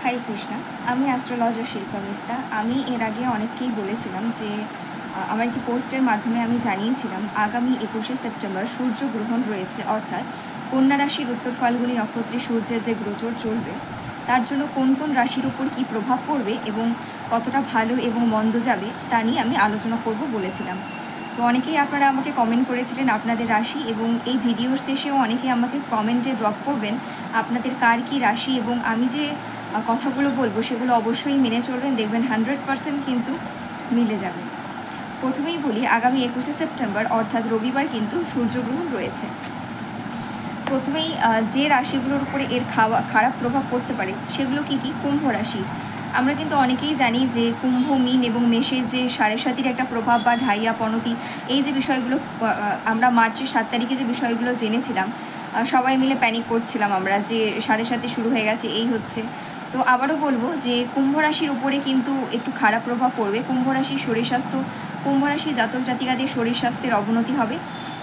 হরে কৃষ্ণ। আমি অ্যাস্ট্রোলজার শিল্পা মিশ্রা। আমি এর আগে অনেককেই বলেছিলাম যে আমার একটি পোস্টের মাধ্যমে আমি জানিয়েছিলাম আগামী 21শে সেপ্টেম্বর সূর্যগ্রহণ রয়েছে, অর্থাৎ কন্যা রাশির উত্তর ফাল্গুনী নক্ষত্রে সূর্যের যে গোচর চলবে তার জন্য কোন কোন রাশির উপর কী প্রভাব পড়বে এবং কতটা ভালো এবং মন্দ যাবে তা নিয়ে আমি আলোচনা করব বলেছিলাম। তো অনেকেই আপনারা আমাকে কমেন্ট করেছিলেন আপনাদের রাশি, এবং এই ভিডিওর শেষেও অনেকে আমাকে কমেন্টে ড্রপ করবেন আপনাদের কার কী রাশি, এবং আমি যে কথাগুলো বলবো সেগুলো অবশ্যই মেনে চলবেন, দেখবেন 100% কিন্তু মিলে যাবে। প্রথমেই বলি, আগামী 21শে সেপ্টেম্বর অর্থাৎ রবিবার কিন্তু সূর্যগ্রহণ রয়েছে। প্রথমেই যে রাশিগুলোর উপরে এর খারাপ প্রভাব পড়তে পারে সেগুলো কি কি? কুম্ভ রাশি। আমরা কিন্তু অনেকেই জানি যে কুম্ভ, মীন এবং মেষের যে 7.5-এর একটা প্রভাব বা ঢাইয়া পনতি, এই যে বিষয়গুলো আমরা মার্চের 7 তারিখে যে বিষয়গুলো জেনেছিলাম, সবাই মিলে প্যানিক করছিলাম আমরা যে 7.5 শুরু হয়ে গেছে, এই হচ্ছে। তো আবারও বলবো যে কুম্ভ রাশির উপরে কিন্তু একটু খারাপ প্রভাব পড়বে। কুম্ভ রাশির শরীর স্বাস্থ্য, কুম্ভ রাশি জাতক জাতিকাদের শরীর স্বাস্থ্যের অবনতি হবে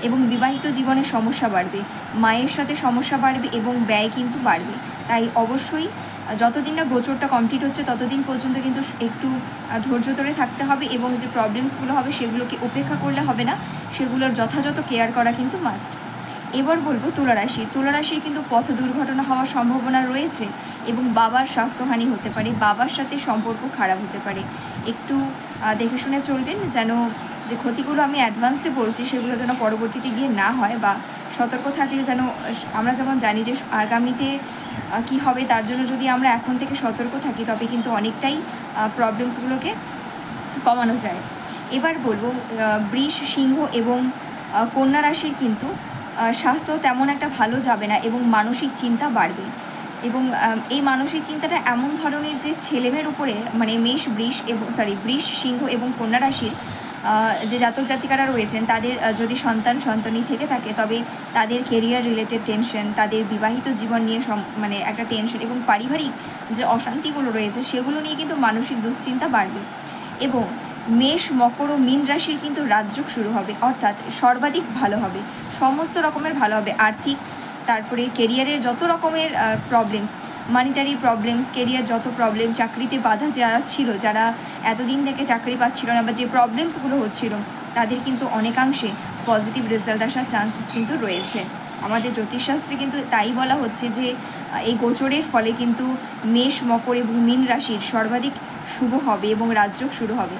এবং বিবাহিত জীবনে সমস্যা বাড়বে, মায়ের সাথে সমস্যা বাড়বে এবং ব্যয় কিন্তু বাড়বে। তাই অবশ্যই যতদিন না গোচরটা কমপ্লিট হচ্ছে ততদিন পর্যন্ত কিন্তু একটু ধৈর্য ধরে থাকতে হবে, এবং যে প্রবলেমসগুলো হবে সেগুলোকে উপেক্ষা করলে হবে না, সেগুলোর যথাযথ কেয়ার করা কিন্তু মাস্ট। এবার বলবো তুলা রাশি। তুলা রাশির কিন্তু পথ দুর্ঘটনা হওয়ার সম্ভাবনা রয়েছে এবং বাবার স্বাস্থ্যহানি হতে পারে, বাবার সাথে সম্পর্ক খারাপ হতে পারে। একটু দেখে শুনে চলবেন যেন যে ক্ষতিগুলো আমি অ্যাডভান্সে বলছি সেগুলো যেন পরবর্তীতে গিয়ে না হয়, বা সতর্ক থাকলে যেন আমরা যেমন জানি যে আগামীতে কি হবে তার জন্য যদি আমরা এখন থেকে সতর্ক থাকি তবে কিন্তু অনেকটাই প্রবলেমসগুলোকে কমানো যায়। এবার বলবো বৃষ, সিংহ এবং কন্যা রাশির কিন্তু স্বাস্থ্য তেমন একটা ভালো যাবে না এবং মানসিক চিন্তা বাড়বে। এবং এই মানসিক চিন্তাটা এমন ধরনের যে ছেলেমেয়ের উপরে, মানে বৃষ, সিংহ এবং কন্যা রাশির যে জাতক জাতিকারা রয়েছেন তাদের যদি সন্তানি থেকে থাকে তবে তাদের কেরিয়ার রিলেটেড টেনশন, তাদের বিবাহিত জীবন নিয়ে মানে একটা টেনশন এবং পারিবারিক যে অশান্তিগুলো রয়েছে সেগুলো নিয়ে কিন্তু মানসিক দুশ্চিন্তা বাড়বে। এবং মেষ, মকর ও মীন রাশির কিন্তু রাজযোগ শুরু হবে, অর্থাৎ সর্বাধিক ভালো হবে, সমস্ত রকমের ভালো হবে। আর্থিক, তারপরে কেরিয়ারের যত রকমের প্রবলেমস, মানিটারি প্রবলেমস, কেরিয়ার যত প্রবলেম, চাকরিতে বাধা যারা ছিল, যারা এতদিন থেকে চাকরি পাচ্ছিল না বা যে প্রবলেমসগুলো হচ্ছিল তাদের কিন্তু অনেকাংশে পজিটিভ রেজাল্ট আসার চান্সেস কিন্তু রয়েছে। আমাদের জ্যোতিষশাস্ত্রে কিন্তু তাই বলা হচ্ছে যে এই গোচরের ফলে কিন্তু মেষ, মকর এবং মীন রাশির সর্বাধিক শুভ হবে এবং রাজযোগ শুরু হবে।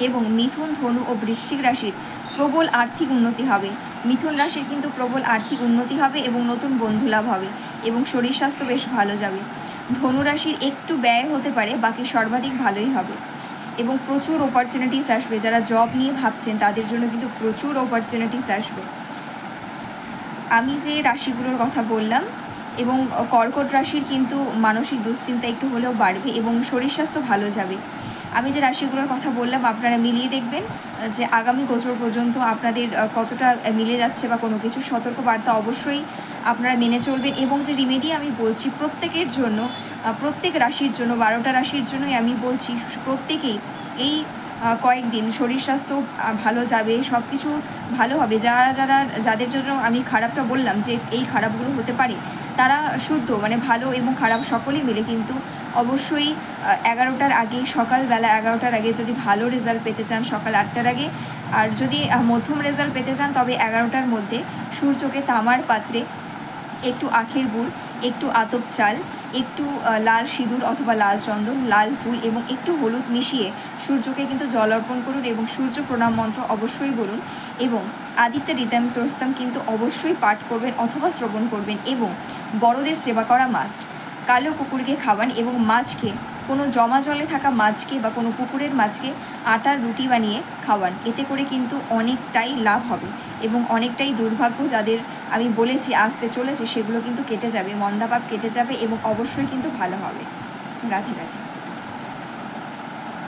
এবং মিথুন, ধনু ও বৃশ্চিক রাশির প্রবল আর্থিক উন্নতি হবে। মিথুন রাশির কিন্তু প্রবল আর্থিক উন্নতি হবে এবং নতুন বন্ধু লাভ হবে এবং শরীর স্বাস্থ্য বেশ ভালো যাবে। ধনু রাশির একটু ব্যয় হতে পারে, বাকি সর্বাধিক ভালোই হবে এবং প্রচুর অপরচুনিটিস আসবে। যারা জব নিয়ে ভাবছেন তাদের জন্য কিন্তু প্রচুর অপরচুনিটিস আসবে। আমি যে রাশিগুলোর কথা বললাম, এবং কর্কট রাশির কিন্তু মানসিক দুশ্চিন্তা একটু হলেও বাড়বে এবং শরীর স্বাস্থ্য ভালো যাবে। আমি যে রাশিগুলোর কথা বললাম আপনারা মিলিয়ে দেখবেন যে আগামী গোচর পর্যন্ত আপনাদের কতটা মিলে যাচ্ছে, বা কোনো কিছু সতর্কবার্তা অবশ্যই আপনারা মেনে চলবেন। এবং যে রিমেডি আমি বলছি প্রত্যেকের জন্য, প্রত্যেক রাশির জন্য, 12টা রাশির জন্যই আমি বলছি, প্রত্যেকেই এই কয়েকদিন শরীর স্বাস্থ্য ভালো যাবে, সব কিছু ভালো হবে। যাদের জন্য আমি খারাপটা বললাম যে এই খারাপগুলো হতে পারে, তারা শুদ্ধ মানে ভালো এবং খারাপ সকলেই মিলে কিন্তু অবশ্যই 11টার আগে, সকালবেলা 11টার আগে যদি ভালো রেজাল্ট পেতে চান সকাল 8টার আগে, আর যদি মধ্যম রেজাল্ট পেতে চান তবে 11টার মধ্যে সূর্যকে তামার পাত্রে একটু আখের গুড়, একটু আতপ চাল, একটু লাল সিঁদুর অথবা লাল চন্দন, লাল ফুল এবং একটু হলুদ মিশিয়ে সূর্যকে কিন্তু জল অর্পণ করুন এবং সূর্য প্রণাম মন্ত্র অবশ্যই বলুন। এবং আদিত্য ঋতম ত্রস্তম কিন্তু অবশ্যই পাঠ করবেন অথবা শ্রবণ করবেন। এবং বড়দের সেবা করা মাস্ট। কালো কুকুরকে খাওয়ান এবং মাছকে, কোনো জমা জলে থাকা মাছকে বা কোনো পুকুরের মাছকে আটার রুটি বানিয়ে খাওয়ান। এতে করে কিন্তু অনেকটাই লাভ হবে এবং অনেকটাই দুর্ভাগ্য যাদের আমি বলেছি আসতে চলেছে সেগুলো কিন্তু কেটে যাবে, মন্দাপাপ কেটে যাবে এবং অবশ্যই কিন্তু ভালো হবে। রাধে রাধে।